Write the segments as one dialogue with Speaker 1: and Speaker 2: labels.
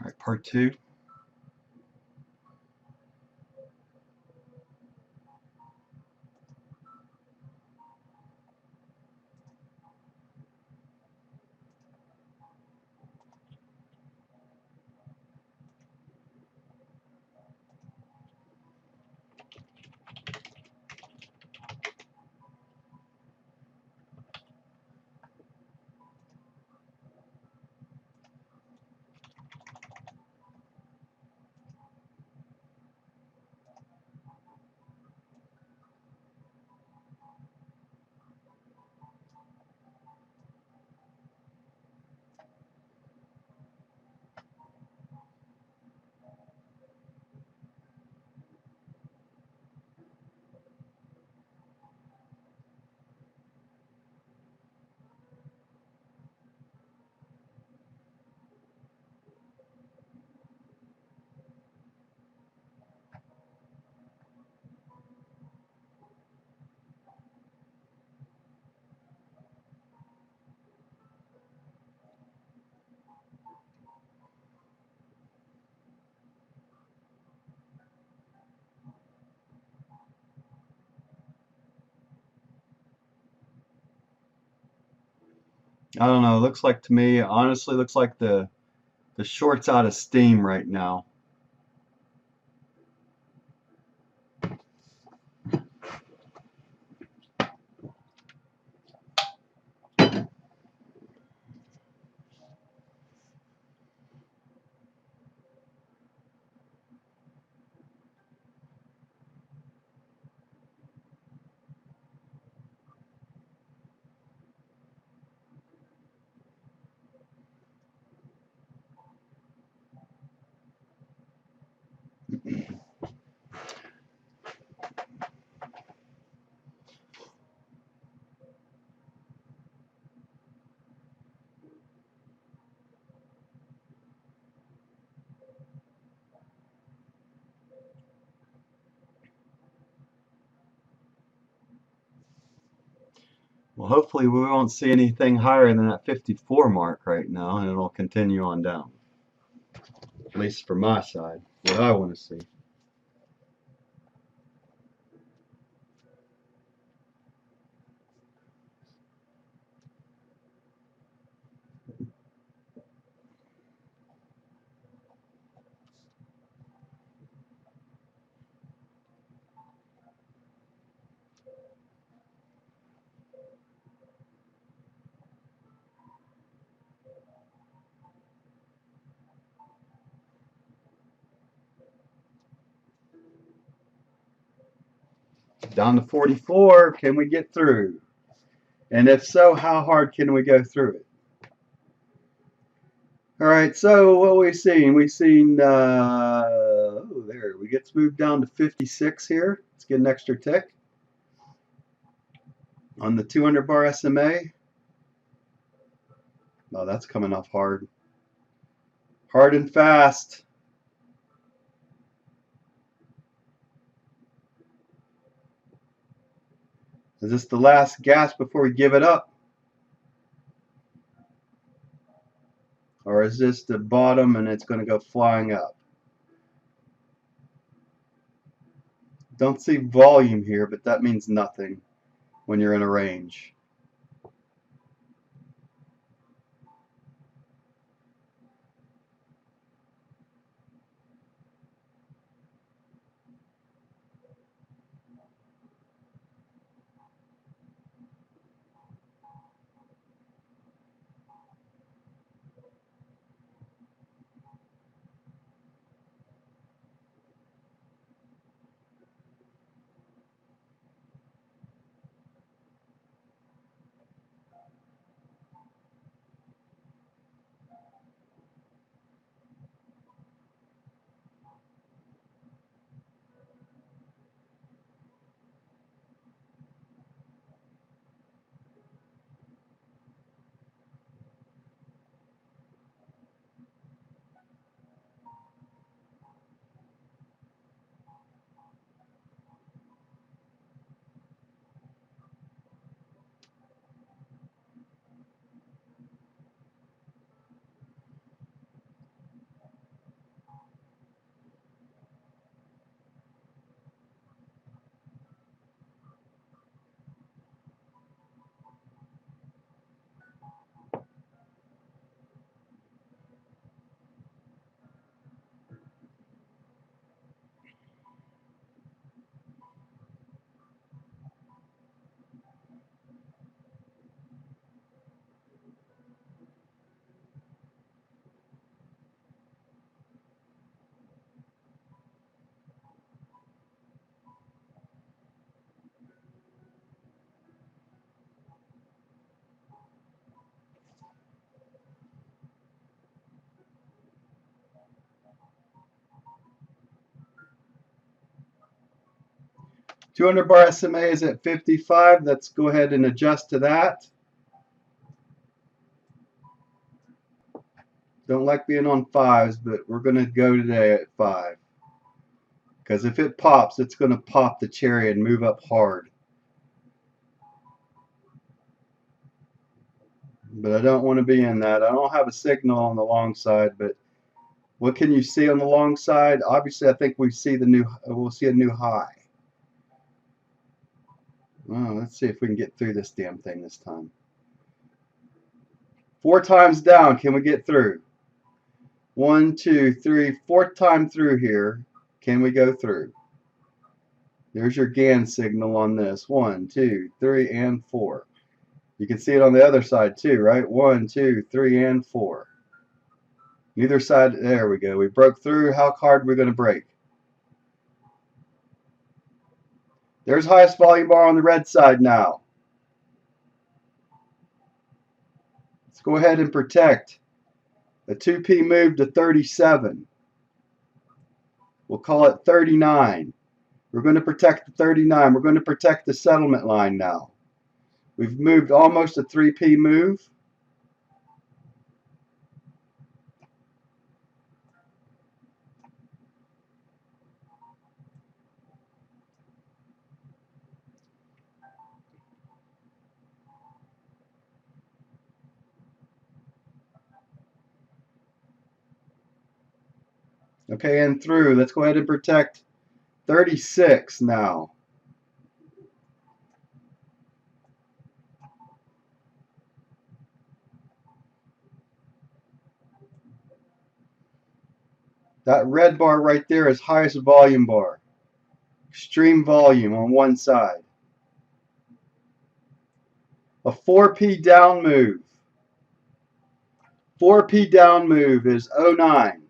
Speaker 1: Alright, part 2. I don't know, it looks like to me, honestly, looks like the short's out of steam right now. Well, hopefully we won't see anything higher than that 54 mark right now, and it'll continue on down. At least for my side, what I want to see. Down to 44, can we get through? And if so, how hard can we go through it? All right, so what we've seen, oh, there, we get to move down to 56 here. Let's get an extra tick on the 200 bar SMA. Oh, that's coming off hard. Hard and fast. Is this the last gasp before we give it up? Or is this the bottom and it's going to go flying up? Don't see volume here, but that means nothing when you're in a range. 200 bar SMA is at 55. Let's go ahead and adjust to that. Don't like being on 5s, but we're going to go today at 5. Because if it pops, it's going to pop the cherry and move up hard. But I don't want to be in that. I don't have a signal on the long side, but what can you see on the long side? Obviously, I think we'll see a new high. Oh, let's see if we can get through this damn thing this time. 4 times down. Can we get through? 1, 2, 3, 4th time through here. Can we go through? There's your GAN signal on this. 1, 2, 3, and 4. You can see it on the other side too, right? 1, 2, 3, and 4. Neither side. There we go. We broke through. How hard are we going to break? There's highest volume bar on the red side now. Let's go ahead and protect a 2P move to 37. We'll call it 39. We're going to protect the 39. We're going to protect the settlement line now. We've moved almost a 3P move. Okay, and through. Let's go ahead and protect 36 now. That red bar right there is highest volume bar. Extreme volume on one side. A 4P down move. 4P down move is 09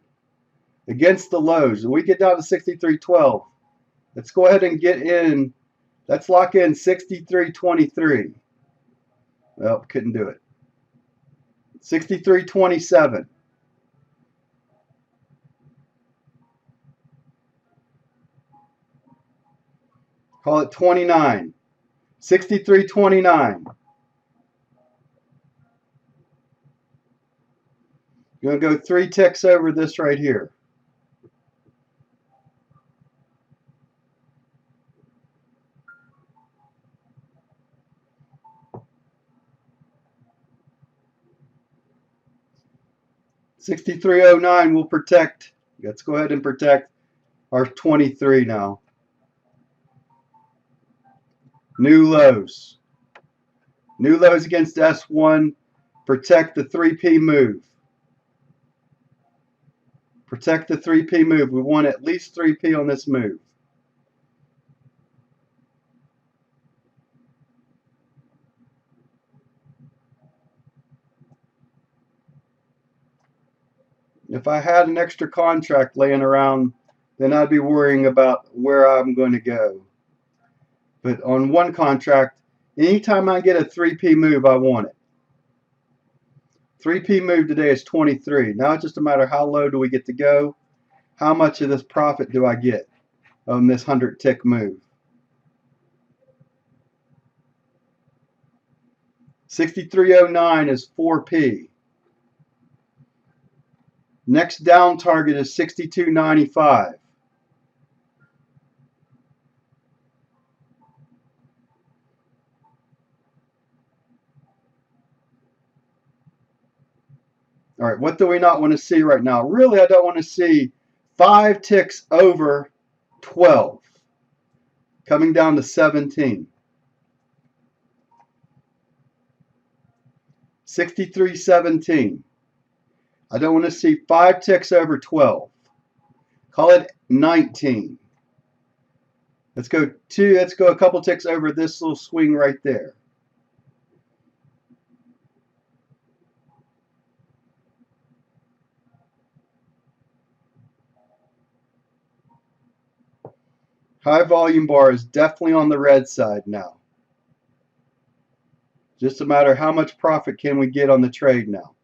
Speaker 1: against the lows. And we get down to 63.12. Let's go ahead and get in. Let's lock in 63.23. Well, couldn't do it. 63.27. Call it 29. 63.29. You're going to go 3 ticks over this right here. $63.09 will protect. Let's go ahead and protect our 23 now. New lows. New lows against S1. Protect the 3P move. Protect the 3P move. We want at least 3P on this move. If I had an extra contract laying around, then I'd be worrying about where I'm going to go. But on one contract, anytime I get a 3P move, I want it. 3P move today is 23. Now it's just a matter of how low do we get to go? How much of this profit do I get on this 100 tick move? 63.09 is 4P. Next down target is 62.95. All right, what do we not want to see right now? Really, I don't want to see 5 ticks over 12. Coming down to 17. 63.17. I don't want to see 5 ticks over 12. Call it 19. Let's go a couple ticks over this little swing right there. High volume bar is definitely on the red side now. Just a matter of how much profit can we get on the trade now.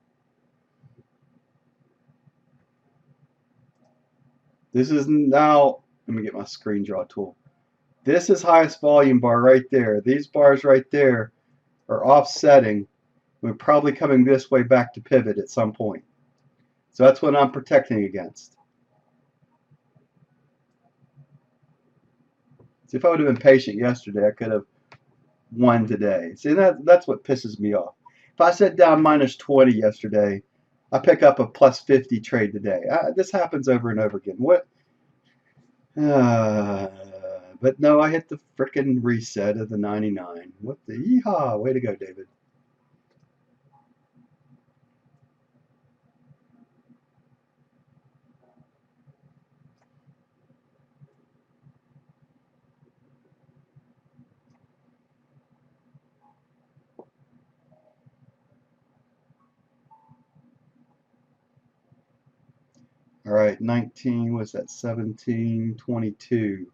Speaker 1: This is now, let me get my screen draw tool. This is highest volume bar right there. These bars right there are offsetting. We're probably coming this way back to pivot at some point. So that's what I'm protecting against. See, if I would have been patient yesterday, I could have won today. See, that's what pisses me off. If I set down minus 20 yesterday, I pick up a plus 50 trade today. This happens over and over again. What? But no, I hit the frickin' reset of the 99. What the yeehaw? Way to go, David. All right, 19, what's that? 17, 22,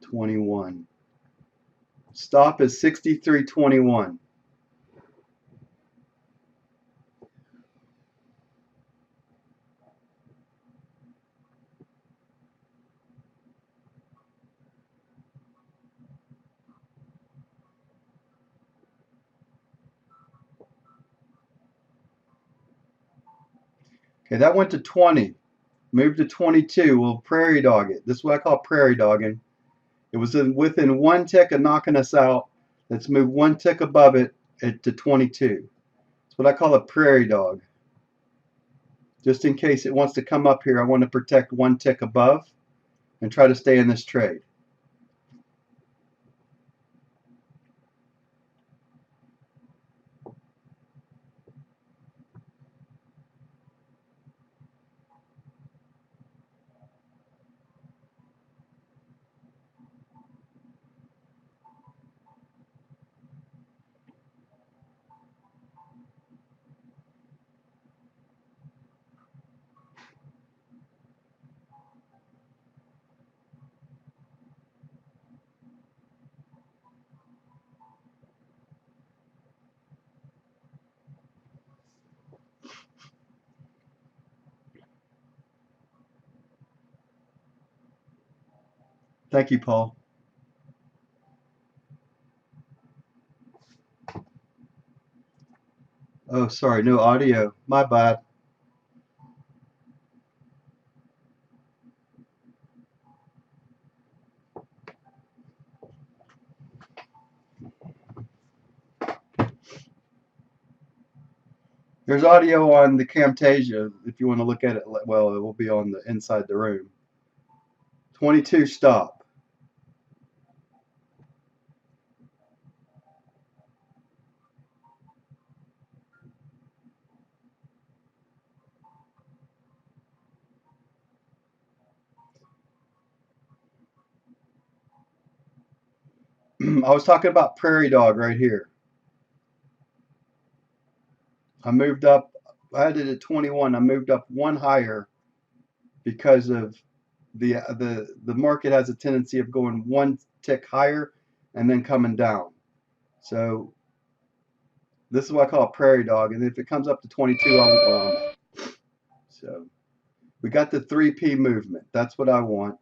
Speaker 1: 21. Stop is 63.21. Okay, that went to 20. Moved to 22. We'll prairie dog it. This is what I call prairie dogging. It was within one tick of knocking us out. Let's move one tick above it to 22. That's what I call a prairie dog. Just in case it wants to come up here, I want to protect one tick above and try to stay in this trade. Thank you, Paul. Oh, sorry, no audio. My bad. There's audio on the Camtasia if you want to look at it. Well, it will be on the inside the room. 22 stop. I was talking about prairie dog right here. I moved up. I had it at 21. I moved up one higher because of the market has a tendency of going one tick higher and then coming down. So this is what I call a prairie dog. And if it comes up to 22, I won't run it. So we got the 3P movement. That's what I want.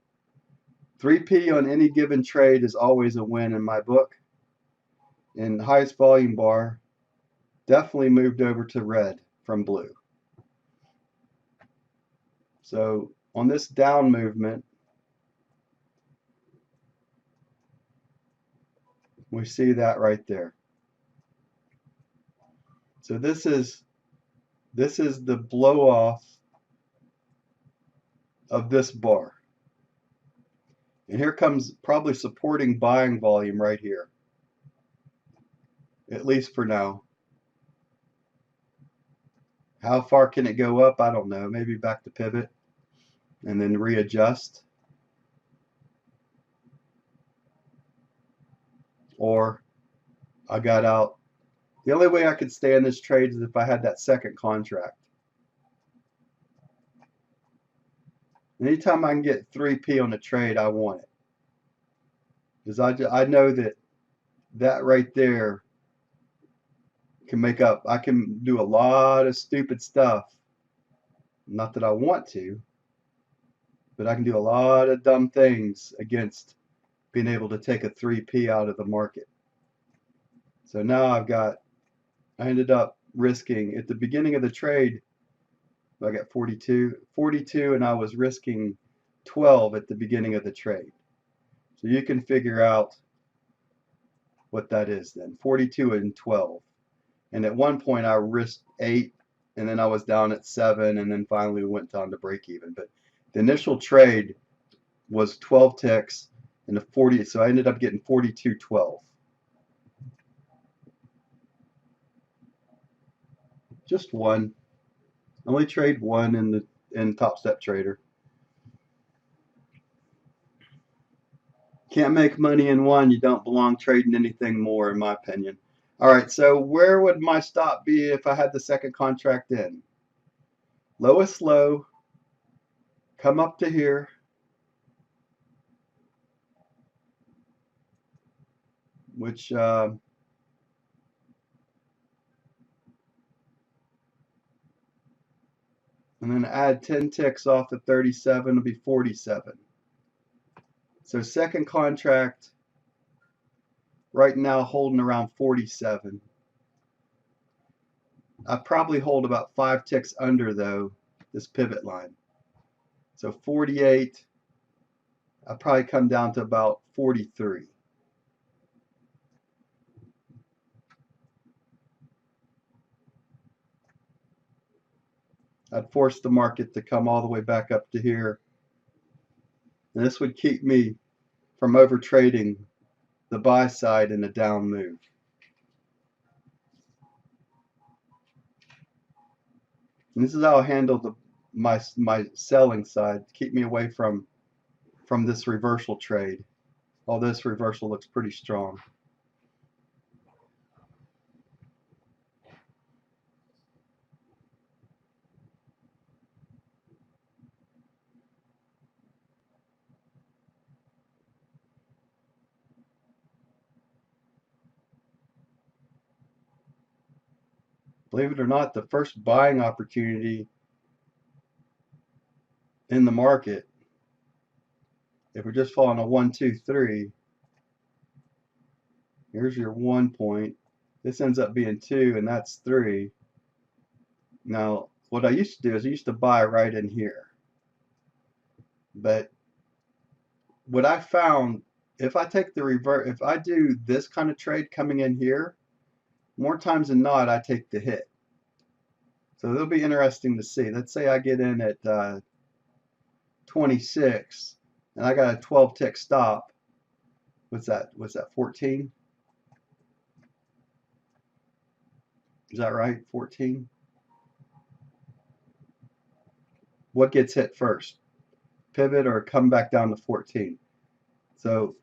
Speaker 1: 3P on any given trade is always a win in my book. And highest volume bar definitely moved over to red from blue. So on this down movement, we see that right there. So this is the blow off of this bar. And here comes probably supporting buying volume right here, at least for now. How far can it go up? I don't know. Maybe back to pivot and then readjust. Or I got out. The only way I could stay in this trade is if I had that second contract. Anytime I can get 3P on a trade, I want it. Because I know that right there can make up. I can do a lot of stupid stuff. Not that I want to. but I can do a lot of dumb things against being able to take a 3p out of the market. So now I ended up risking at the beginning of the trade, I got 42, and I was risking 12 at the beginning of the trade. So you can figure out what that is then, 42 and 12. And at one point I risked 8, and then I was down at 7, and then finally we went down to break even. But the initial trade was 12 ticks and a 40, so I ended up getting 42.12. Just one. Only trade one in Top Step Trader. Can't make money in one, you don't belong trading anything more, in my opinion. All right, so where would my stop be if I had the second contract in? Lowest low, come up to here, which and then add 10 ticks off the 37 will be 47. So second contract right now holding around 47. I probably hold about 5 ticks under though this pivot line. So 48, I'll probably come down to about 43. I'd force the market to come all the way back up to here. And this would keep me from over trading the buy side in a down move. And this is how I handle my selling side to keep me away from this reversal trade. Although this reversal looks pretty strong. Believe it or not, the first buying opportunity in the market, if we're just following a 1, 2, 3, here's your 1 point. This ends up being 2, and that's 3. Now, what I used to do is I used to buy right in here. But what I found, if I take the reverse, if I do this kind of trade coming in here, more times than not, I take the hit. So it'll be interesting to see. Let's say I get in at 26, and I got a 12 tick stop. What's that? 14? Is that right? 14? What gets hit first? Pivot or come back down to 14? So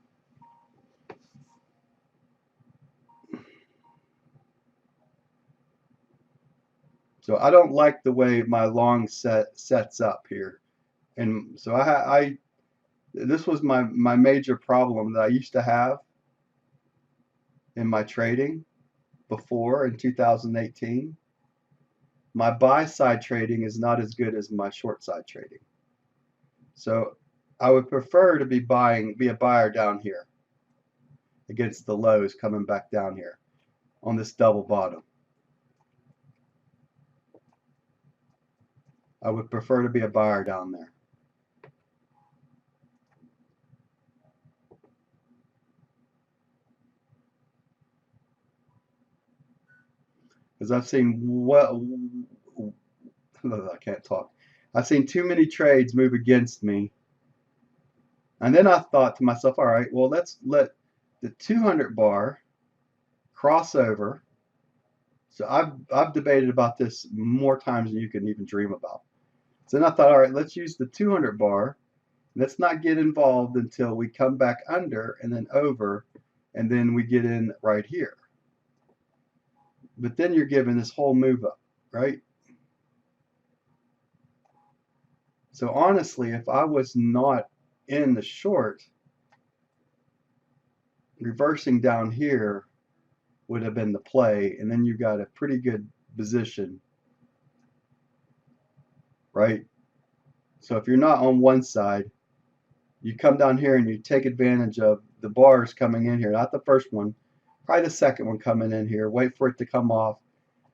Speaker 1: I don't like the way my long sets up here. And so this was my major problem that I used to have in my trading before in 2018. My buy side trading is not as good as my short side trading. So I would prefer to be a buyer down here against the lows coming back down here on this double bottom. I would prefer to be a buyer down there. Because I've seen I can't talk. I've seen too many trades move against me. And then I thought to myself, all right, well, let's let the 200 bar cross over. So I've debated about this more times than you can even dream about. So then I thought, all right, let's use the 200 bar. Let's not get involved until we come back under and then over, and then we get in right here. But then you're given this whole move up, right? So honestly, if I was not in the short, reversing down here would have been the play, and then you got a pretty good position, right? So if you're not on one side, you come down here and you take advantage of the bars coming in here, not the first one, probably the second one coming in here, wait for it to come off,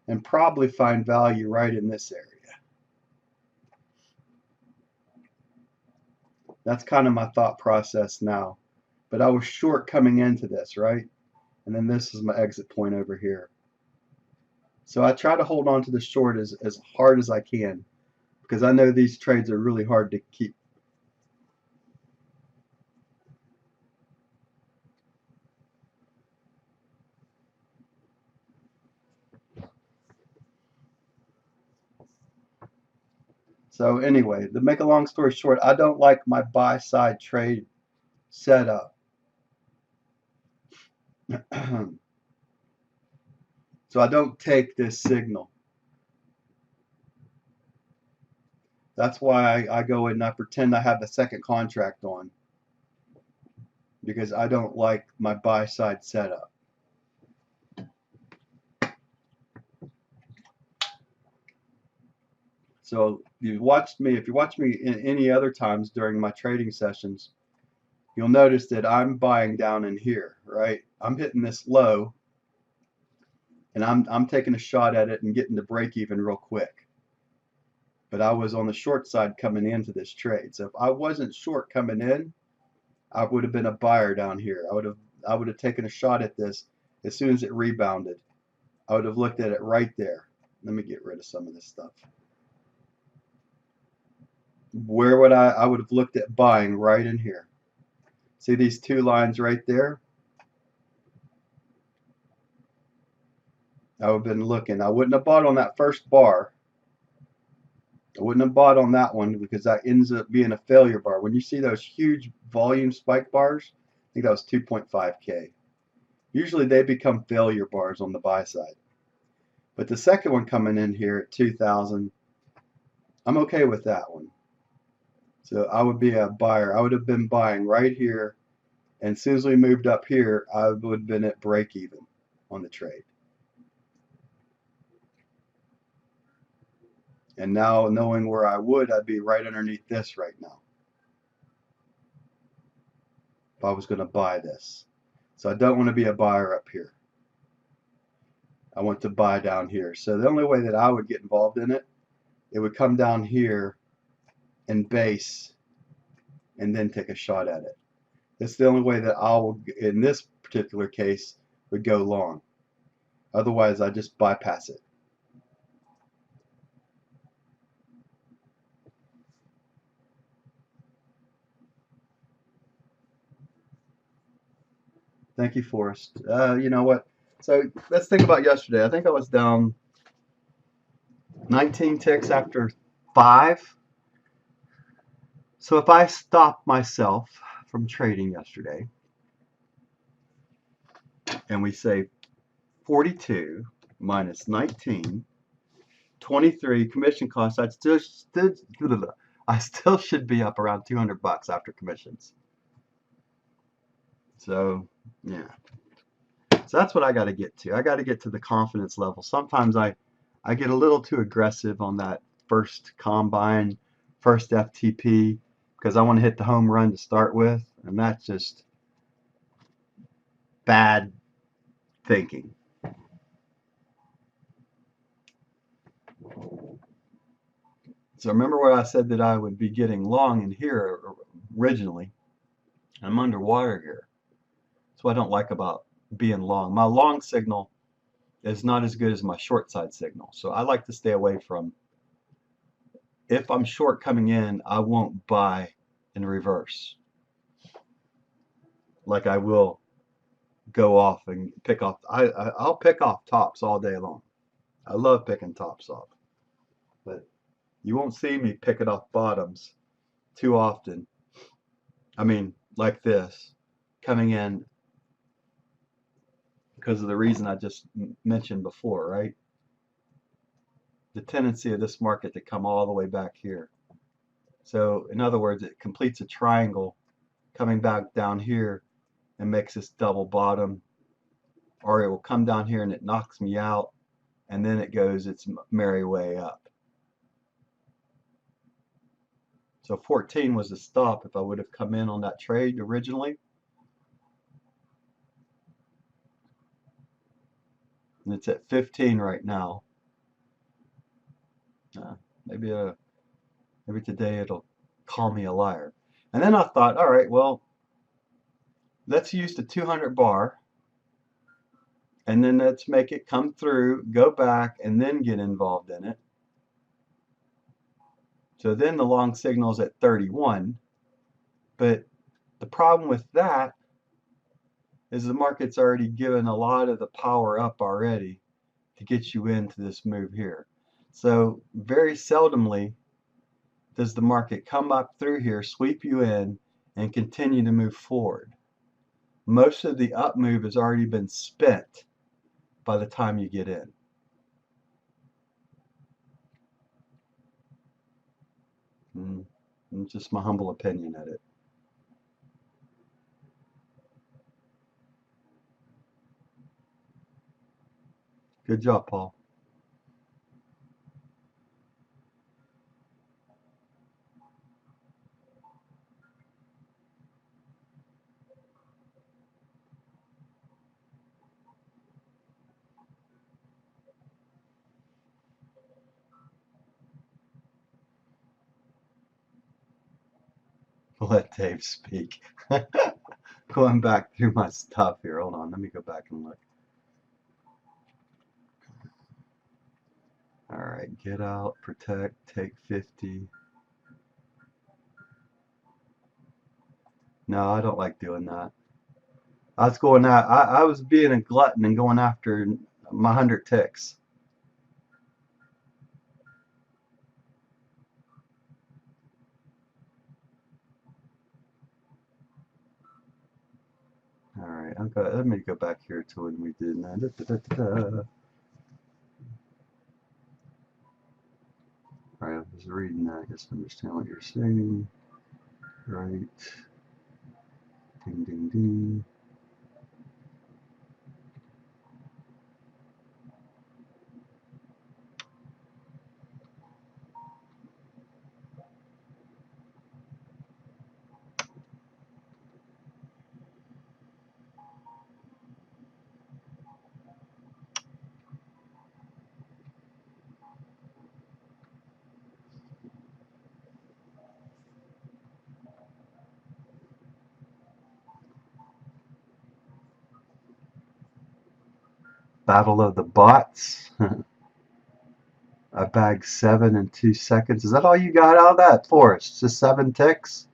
Speaker 1: and probably find value right in this area. That's kind of my thought process now. But I was short coming into this, right? And then this is my exit point over here. So I try to hold on to the short as hard as I can, because I know these trades are really hard to keep. So anyway, to make a long story short, I don't like my buy side trade setup. So I don't take this signal. That's why I go in and I pretend I have the second contract on, because I don't like my buy side setup. So if you watch me in any other times during my trading sessions, you'll notice that I'm buying down in here, right? I'm hitting this low and I'm taking a shot at it and getting to break even real quick. But I was on the short side coming into this trade. So if I wasn't short coming in, I would have been a buyer down here. I would have taken a shot at this as soon as it rebounded. I would have looked at it right there. Let me get rid of some of this stuff. Where would I would have looked at buying right in here. See these two lines right there? I would have been looking. I wouldn't have bought on that first bar. I wouldn't have bought on that one because that ends up being a failure bar. When you see those huge volume spike bars, I think that was 2.5K. Usually they become failure bars on the buy side. But the second one coming in here at 2,000, I'm okay with that one. So I would be a buyer. I would have been buying right here. And as soon as we moved up here, I would have been at break even on the trade. And now knowing where I would, I'd be right underneath this right now if I was going to buy this. So I don't want to be a buyer up here. I want to buy down here. So the only way that I would get involved in it, it would come down here and base and then take a shot at it. That's the only way that I will, in this particular case, would go long. Otherwise, I just bypass it. Thank you, Forrest. You know what? So let's think about yesterday. I think I was down 19 ticks after 5. So if I stop myself from trading yesterday, and we say 42 minus 19, 23 commission costs, I still should be up around $200 after commissions. So yeah. So that's what I got to get to. I got to get to the confidence level. Sometimes I get a little too aggressive on that first combine, first FTP, because I want to hit the home run to start with, and that's just bad thinking. So remember what I said that I would be getting long in here originally. I'm underwater here. That's what I don't like about being long. My long signal is not as good as my short side signal. So I like to stay away from, if I'm short coming in, I won't buy in reverse. Like I will go off and pick off. I'll pick off tops all day long. I love picking tops off. But you won't see me picking off bottoms too often. I mean, like this, coming in because of the reason I just mentioned before, right? The tendency of this market to come all the way back here. So in other words, it completes a triangle coming back down here and makes this double bottom, or it will come down here and it knocks me out, and then it goes its merry way up. So 14 was the stop if I would have come in on that trade originally. And it's at 15 right now. Maybe today it'll call me a liar. And then I thought, all right, well, let's use the 200 bar, and then let's make it come through, go back, and then get involved in it. So then the long signal is at 31. But the problem with that is the market's already given a lot of the power up already to get you into this move here. So very seldomly does the market come up through here, sweep you in, and continue to move forward. Most of the up move has already been spent by the time you get in. Just my humble opinion at it. Good job, Paul. Let Dave speak. Going back through my stuff here. Hold on. Let me go back and look. All right. Get out, protect, take 50. No, I don't like doing that. I was going out. I was being a glutton and going after my 100 ticks. All right, let me go back here to when we did that. All right, I was reading that. I guess I understand what you're saying. Right. Ding, ding, ding. Battle of the bots. I bagged 7 in 2 seconds. Is that all you got out of that, Forrest? Just 7 ticks?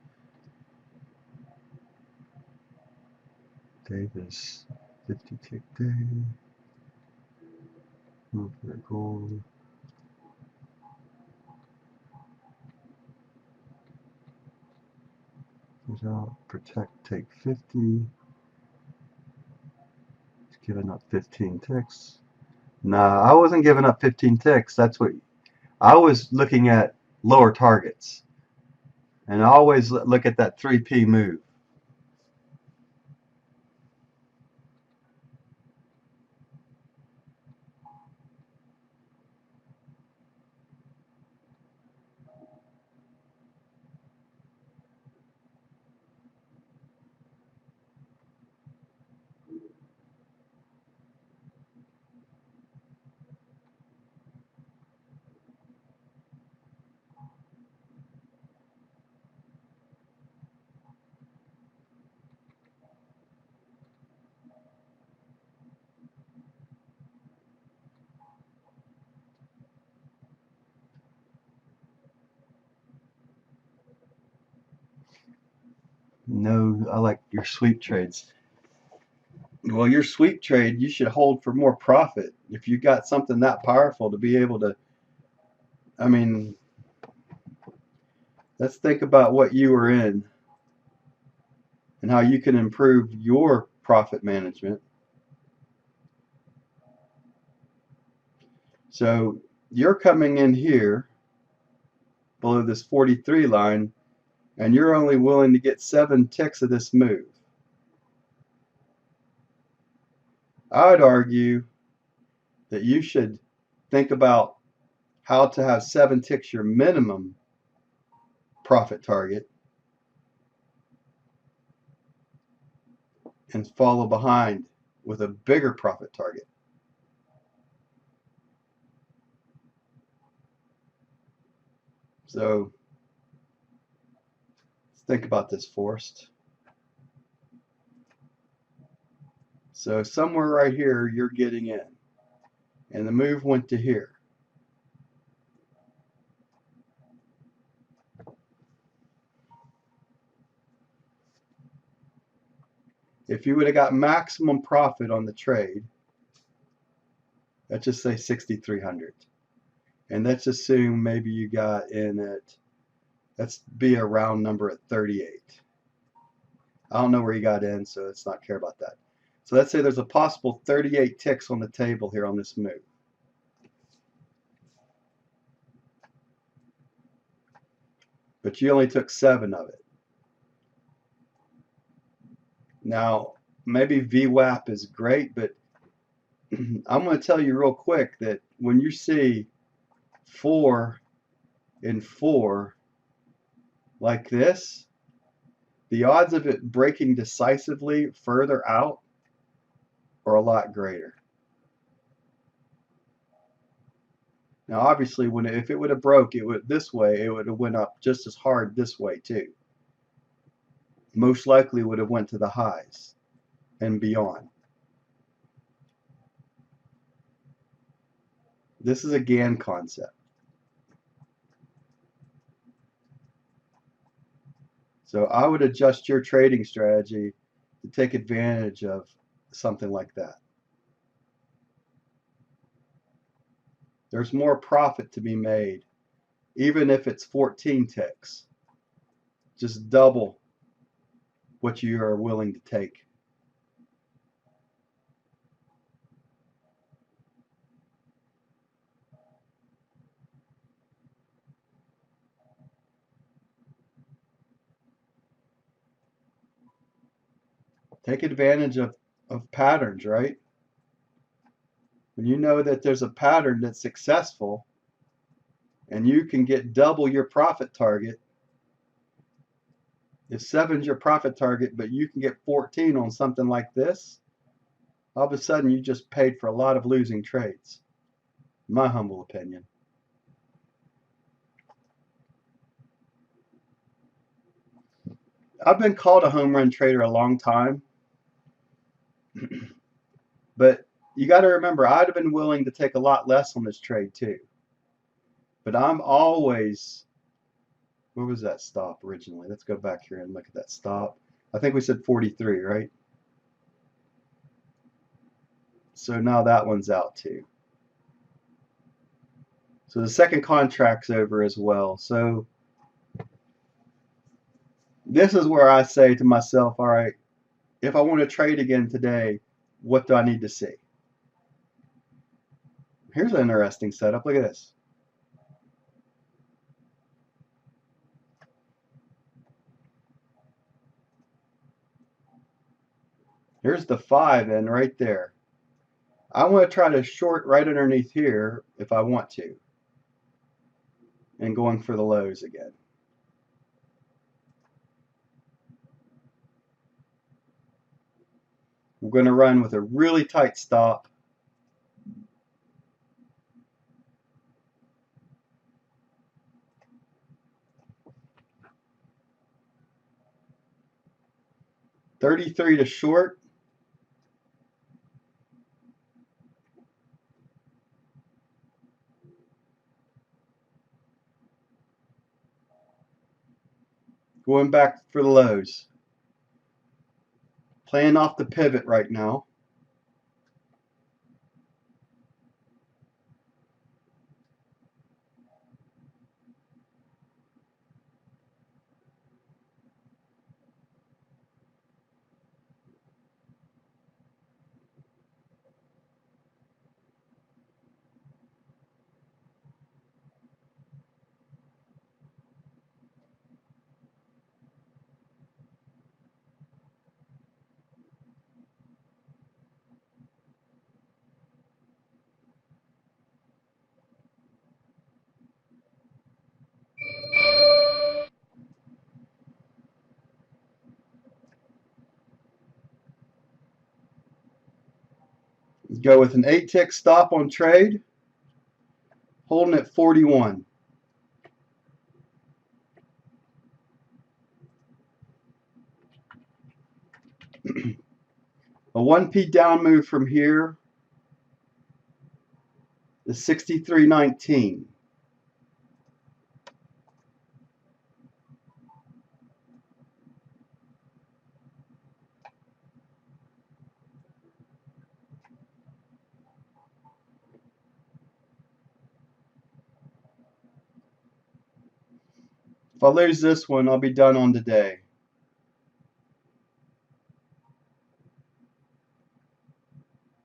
Speaker 1: Davis, 50 tick day. Move for gold. Get out, protect, take 50. It's giving up 15 ticks. Nah, I wasn't giving up 15 ticks. That's what I was looking at, lower targets. And I always look at that 3P move. No, I like your sweep trades. Well, your sweep trade, you should hold for more profit. If you got something that powerful to be able to, I mean, let's think about what you were in and how you can improve your profit management. So you're coming in here below this 43 line, and you're only willing to get 7 ticks of this move. I would argue that you should think about how to have 7 ticks your minimum profit target and follow behind with a bigger profit target. So let's think about this, Forrest. So somewhere right here you're getting in, and the move went to here. If you would have got maximum profit on the trade, let's just say 6,300, and let's assume maybe you got in at, let's be a round number at 38. I don't know where you got in, so let's not care about that. So let's say there's a possible 38 ticks on the table here on this move. But you only took 7 of it. Now, maybe VWAP is great, but I'm going to tell you real quick that when you see 4 and 4 like this, the odds of it breaking decisively further out are a lot greater. Now, obviously, if it would have broke it this way, it would have went up just as hard this way too. Most likely would have went to the highs and beyond. This is a GAN concept. So I would adjust your trading strategy to take advantage of something like that. There's more profit to be made, even if it's 14 ticks. Just double what you are willing to take. Take advantage of patterns, right? When you know that there's a pattern that's successful and you can get double your profit target, if 7's your profit target, but you can get 14 on something like this, all of a sudden you just paid for a lot of losing trades. My humble opinion. I've been called a home run trader a long time, but you got to remember, I'd have been willing to take a lot less on this trade too. But I'm always, where was that stop originally? Let's go back here and look at that stop. I think we said 43, right? So now that one's out too. So the second contract's over as well. So this is where I say to myself, all right, if I want to trade again today, what do I need to see? Here's an interesting setup. Look at this. Here's the 5 in right there. I want to try to short right underneath here if I want to, and going for the lows again. We're going to run with a really tight stop. $33 to short. Going back for the lows. Playing off the pivot right now. Go with an 8 tick stop on trade, holding at 41. A 1p down move from here is 63.19. If I lose this one, I'll be done on today.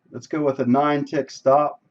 Speaker 1: Let's go with a 9 tick stop.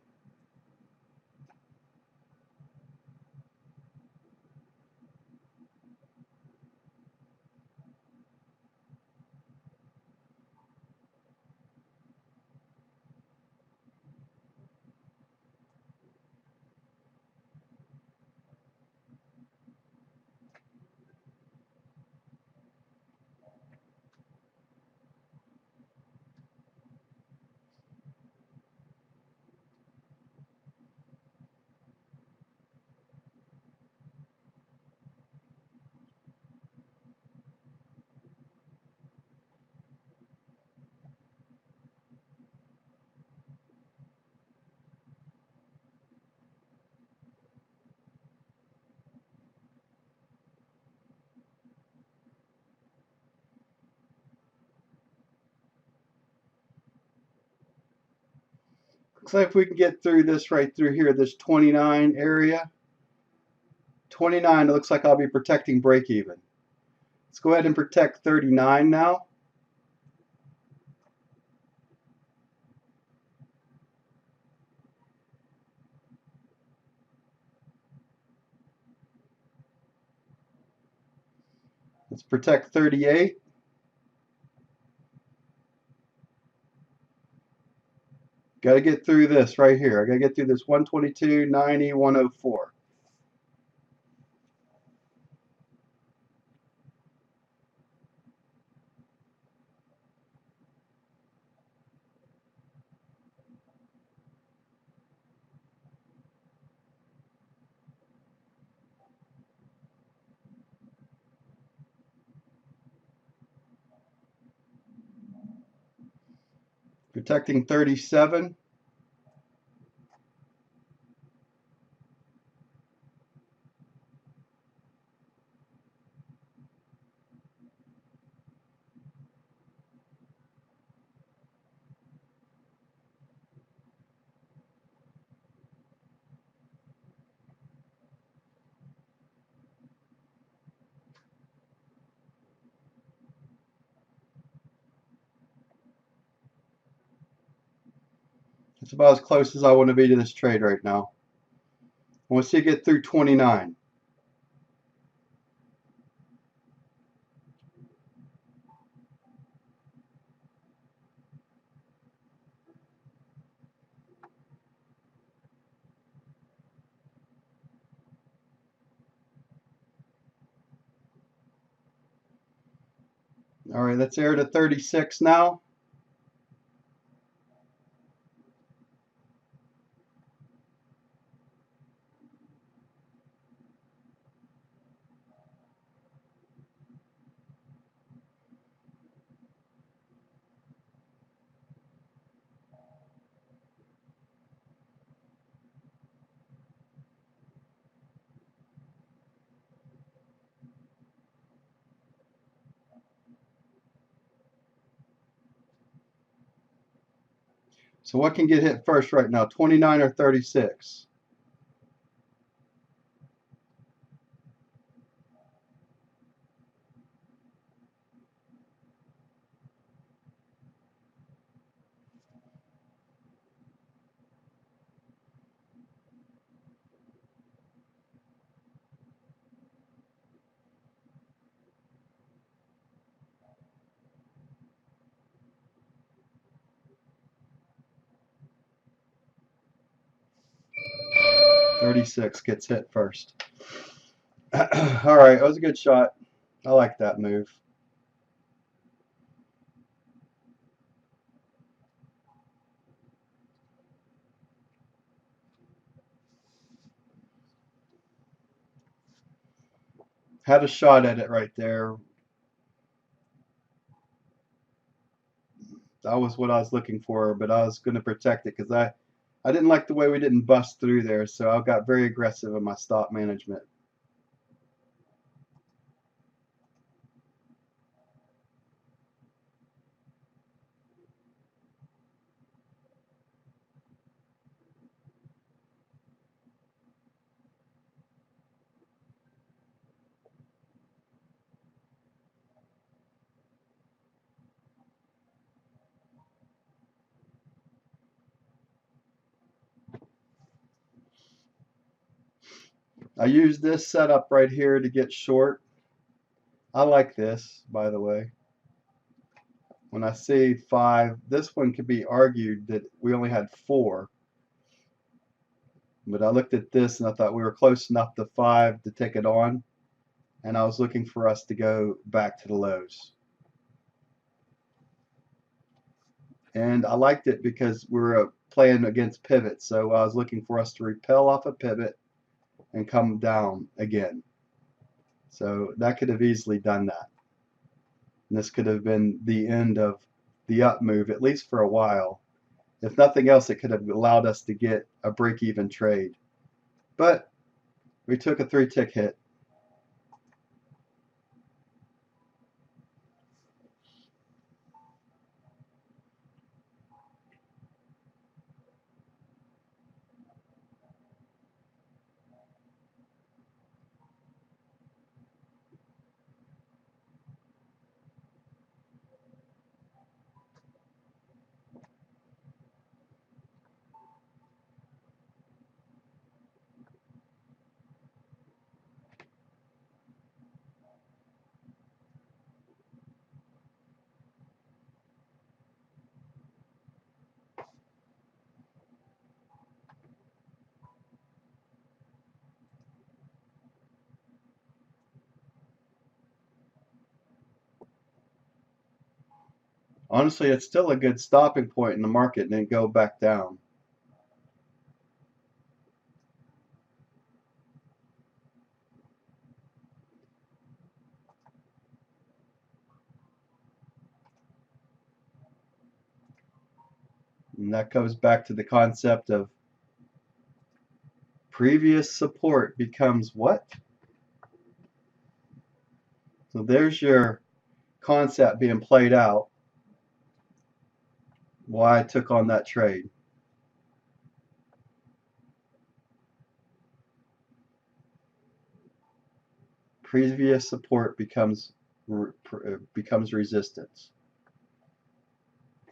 Speaker 1: Looks like if we can get through this right through here, this 29 area. 29, it looks like I'll be protecting break even. Let's go ahead and protect 39 now. Let's protect 38. Got to get through this right here. I got to get through this 122, 90, 104. Protecting 37. It's about as close as I want to be to this trade right now. I want to see it get through 29. All right, let's air to 36 now. So what can get hit first right now, 29 or 36? .36 gets hit first. All right, that was a good shot. I like that move. Had a shot at it right there. That was what I was looking for, but I was going to protect it because I didn't like the way we didn't bust through there, so I got very aggressive in my stop management. I use this setup right here to get short. I like this, by the way. When I see 5, this one could be argued that we only had 4. But I looked at this and I thought we were close enough to 5 to take it on. And I was looking for us to go back to the lows. And I liked it because we were playing against pivots. So I was looking for us to repel off a pivot and come down again. So that could have easily done that. And this could have been the end of the up move, at least for a while. If nothing else, it could have allowed us to get a break-even trade. But we took a 3-tick hit. Honestly, it's still a good stopping point in the market and then go back down. And that goes back to the concept of previous support becomes what? So there's your concept being played out, why I took on that trade. Previous support becomes resistance.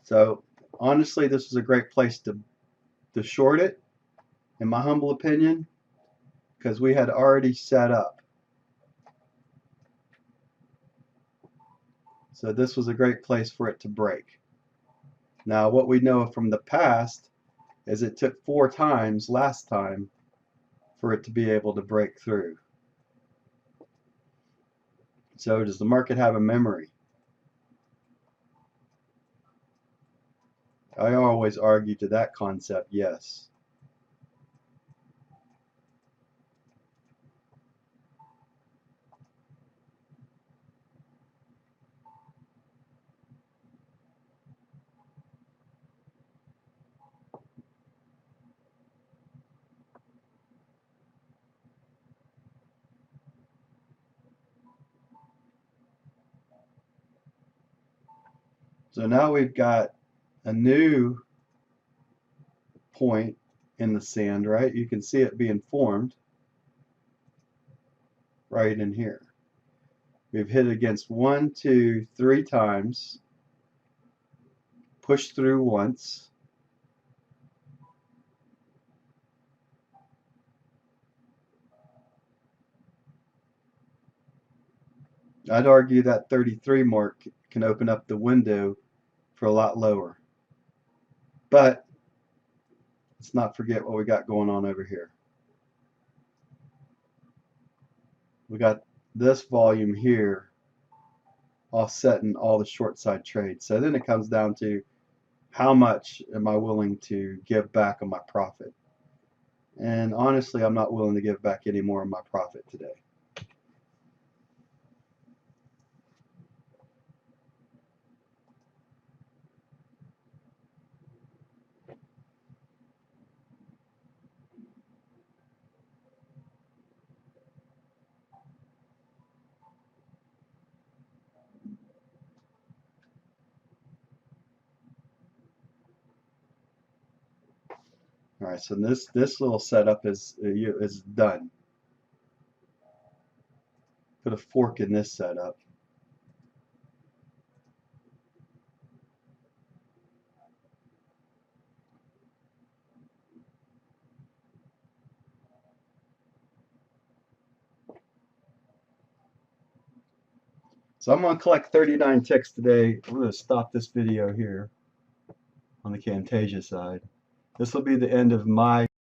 Speaker 1: So honestly, this is a great place to short it, in my humble opinion, because we had already set up. So this was a great place for it to break. Now, what we know from the past is it took 4 times last time for it to be able to break through. So does the market have a memory? I always argue to that concept, yes. So now we've got a new point in the sand, right? You can see it being formed right in here. We've hit against 1, 2, 3 times, pushed through once, I'd argue that 33 mark can open up the window for a lot lower. But let's not forget what we got going on over here. We got this volume here offsetting all the short side trades. So then it comes down to how much am I willing to give back on my profit? And honestly, I'm not willing to give back any more of my profit today. All right, so this little setup is done. Put a fork in this setup. So I'm going to collect 39 ticks today. I'm going to stop this video here on the Camtasia side. This will be the end of my